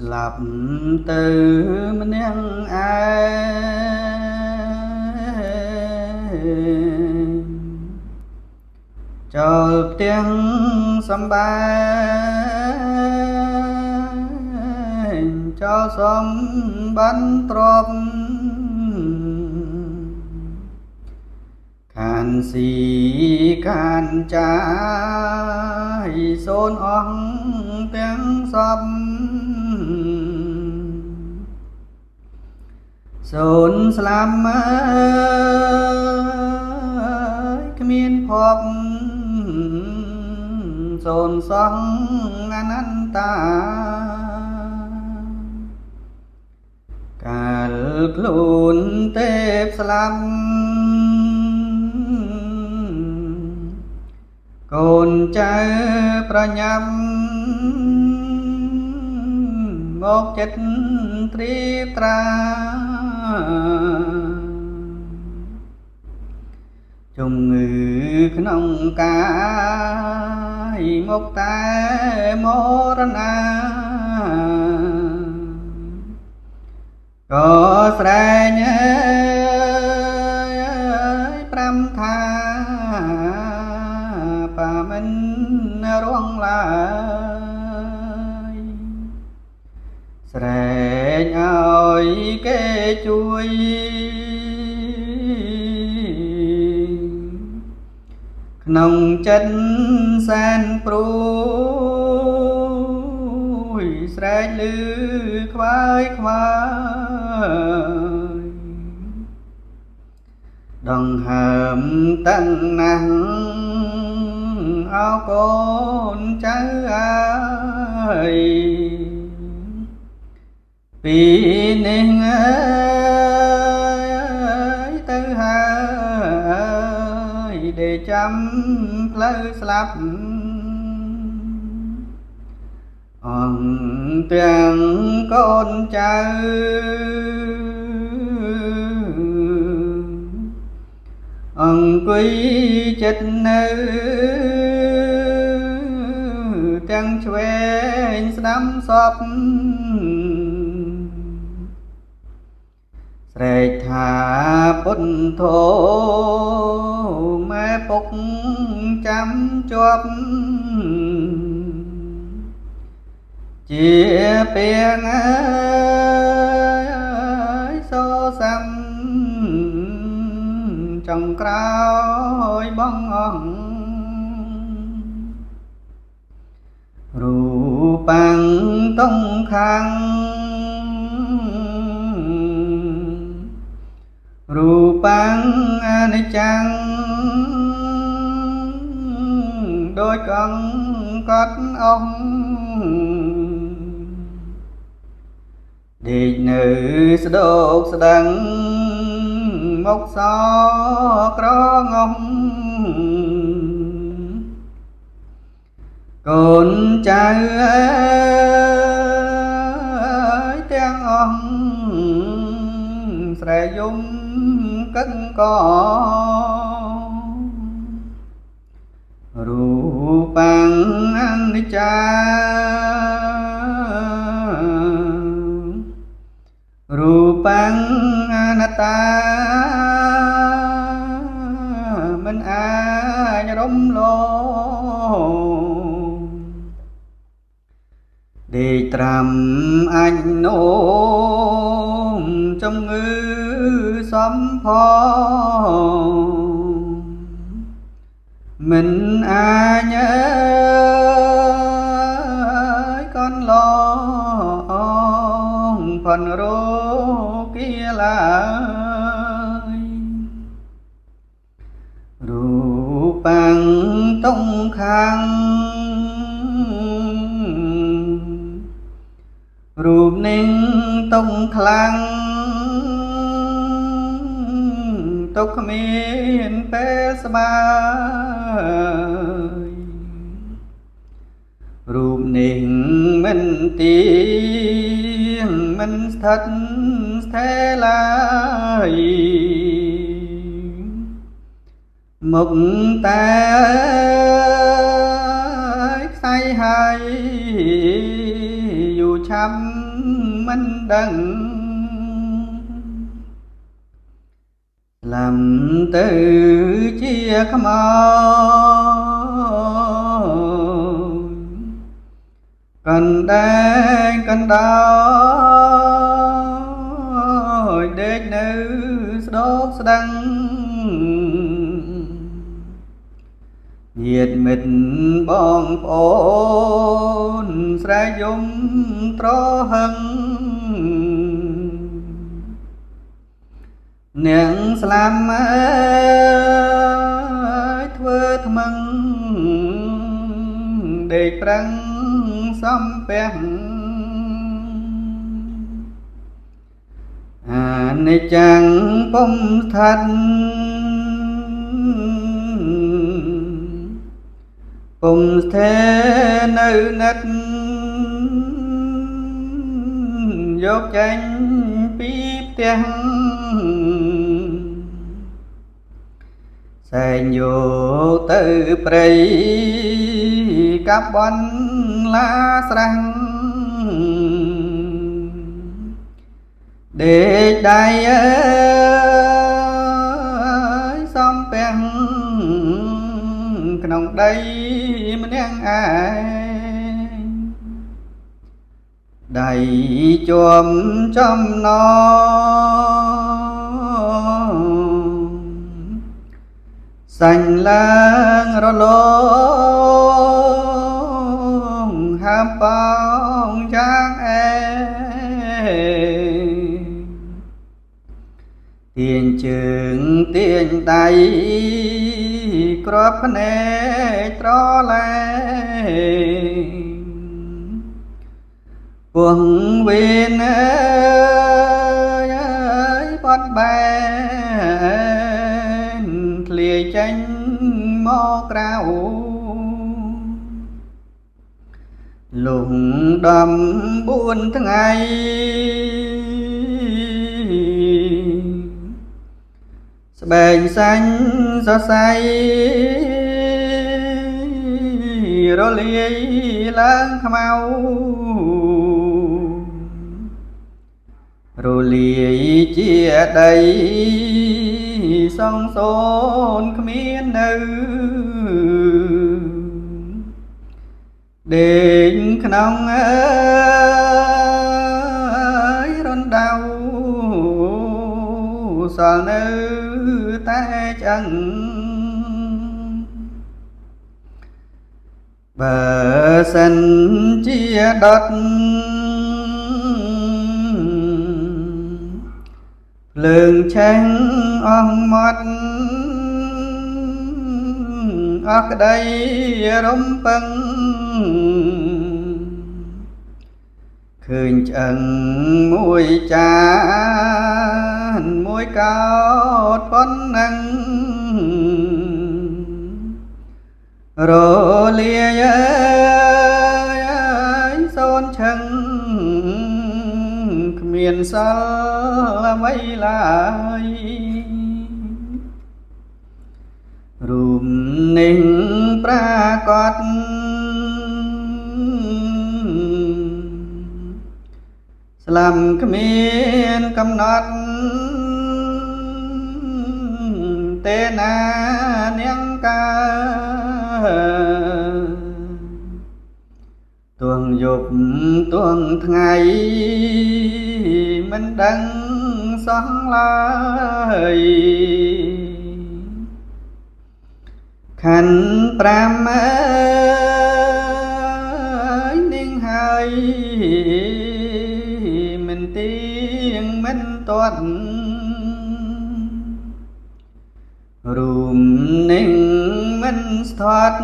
ស្លាប់ទៅម្នាក់ឯងចូលផ្ទាំងសម្បែងចូលសំបានទ្របខានស៊ីខានចាយសូនអស់ទាំងសពសូនស្លាប់គ្មានភពសូនសងអនន្តាកាលខ្លួនទេពស្លាប់កូនចៅប្រញាប់មកចិត្តត្រៀបត្រាជំងឺក្នុងកាយមកតែមរណាក៏ស្រែងប្រាំថាប៉ាមិនរងឡើយស្រែងឲ្យគេជួយក្នុងចិត្តសែនព្រួយស្រែកឮខ្វាយខ្វាយដង្ហើមតាំងណាស់អោកូនចៅអើយពីនេះទៅហើយដេកចាំផ្លូវស្លាប់អង្គទាំងកូនចៅអង្គុយចិត្តនៅទាំងឆ្វេងស្ដាំសពស្រែកថាពុទ្ធោម៉ែពុកចាំជាប់ជាពាងសូសាំចុងក្រោយបងអង្គរូបាំងតុងខាងរូបាំងអនិច្ចំដូចកង្កត់អស់ដេកនៅស្ដោកស្ដឹងមកសក្រងំកូនចៅទាំងអស់ស្រែយំកឹងករូបាំងអនិច្ចារូបាំងអនត្តាមិនអាចរំលងដេកត្រាំអញនោមជំងឺសំផងមិនអាចកនឡងផនរោគាឡើយរូបាំងតុងខាងរូបនឹងតុងខ្លាំងទុកគ្មានពេលស្បើយរូបនេះមិនទៀងមិនស្ថិតស្ថេរឡើយមុខតែខ្សែហើយយូរឆាប់ មិនដឹងលំទៅជាខ្មោចកណ្ដែងកណ្ដោយដេកនៅស្ដោកស្ដឹងញាតិមិត្តបងប្អូនស្រែកយំត្រហឹងនាងស្លាប់ធ្វើថ្មឹងដេកប្រឹងសំពះអនិច្ចំពុំស្ថិតពុំស្ថិតនៅនិតយកចេញពីផ្ទះសែងយកទៅព្រៃកាប់បន់ឡាស្រះដេកដៃសំពះក្នុងដីម្នាក់ឯងដៃជាប់ចំណងសាញ់ឡើងរលងហើមប៉ងយ៉ាងអែទាញជើងទាញដៃក្របភ្នែកត្រលែងពោះវេនបាត់បែនធ្លាយចេញមកក្រៅលងដំ4ថ្ងៃស្បែកសាញ់សរសៃរលាយឡើងខ្មៅរលាយជាដីសងសូនគ្មាននៅដេកក្នុងរណ្ដៅសល់នៅតែឆ្អឹងបើសិនជាដុតភ្លើងឆេះអស់មាត់អស់ក្តីរំពឹងឃើញឆ្អឹងមួយចានមួយកោតប៉ុណ្ណឹងរលាយសូនឆឹងគ្មានសល់អ្វីឡើយរូបនេះប្រាកដស្លាប់គ្មានកំណត់ទេណានាងកាទួងយប់ទួងថ្ងៃមិនដឹងសោះឡើយខណ្ឌ5នាងហើយមិនទៀងមិនទាត់រូមនឹងមិនស្ទាត់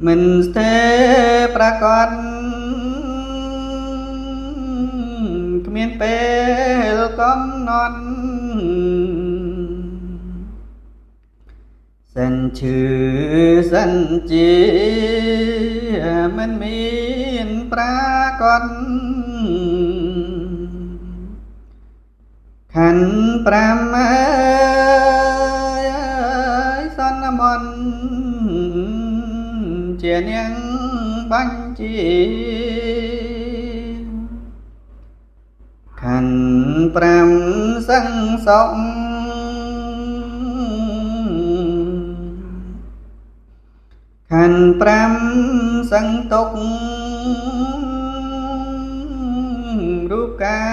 មិនស្ទេប្រកាសគ្មានពេលកំណត់សិនឈឺសិនជាមិនមានប្រាកដខណ្ឌ5សន្មន្តជា ជានាងបាញ់ជាខណ្ឌ5សឹងសុខខណ្ឌ5សឹងទុករូបកា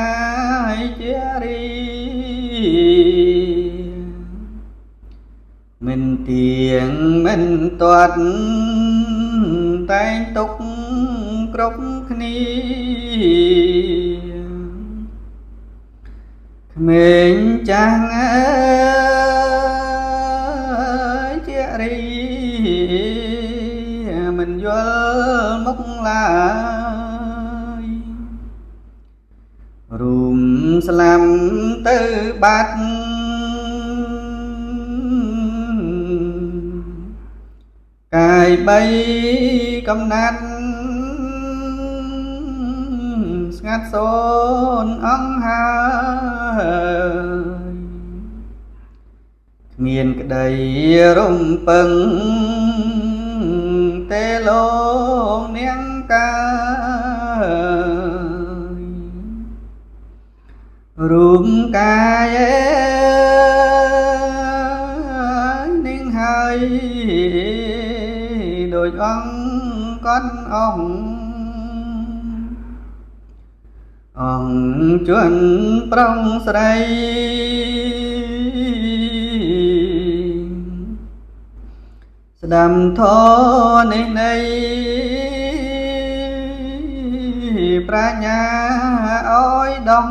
យជារីមិនទៀងមិនទាត់តែងទុកគ្រប់គ្នាក្មេងចាស់អើយជារីមិនយល់មុខឡើយរួមស្លាប់ទៅបាត់កាយបីកំណាត់ស្ងាត់សូនអង្គហើយគ្មានក្តីរំពឹងទេលោកនាងកាយរូបកាយនាងហើយដូចអង្គកន់អង្គជនប្រុងស្រីស្ដាំធម៌នេះនៃប្រាជ្ញាអោយដង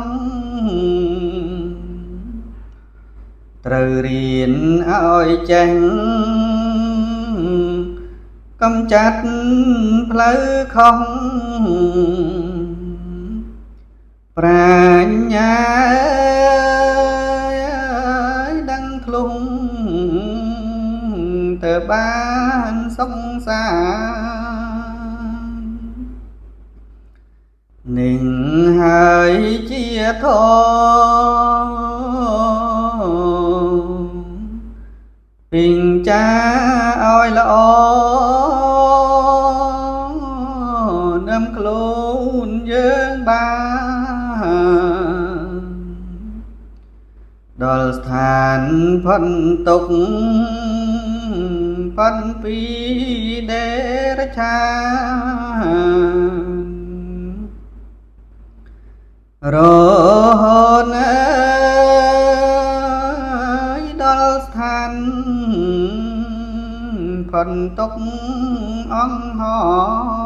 ត្រូវរៀនអោយចេះកំចាត់ផ្លូវខុសប្រាជ្ញាដឹងខ្លួនទៅបានសុខសាន្តនឹងហើយជាធម៌ពិងចាឲ្យល្អនឹមខ្លួនយើងបានដល់ស្ថានផុតទុក្ខផុតពីដេរឆានរហូតដល់ស្ថានផុតទុក្ខអង្គហោ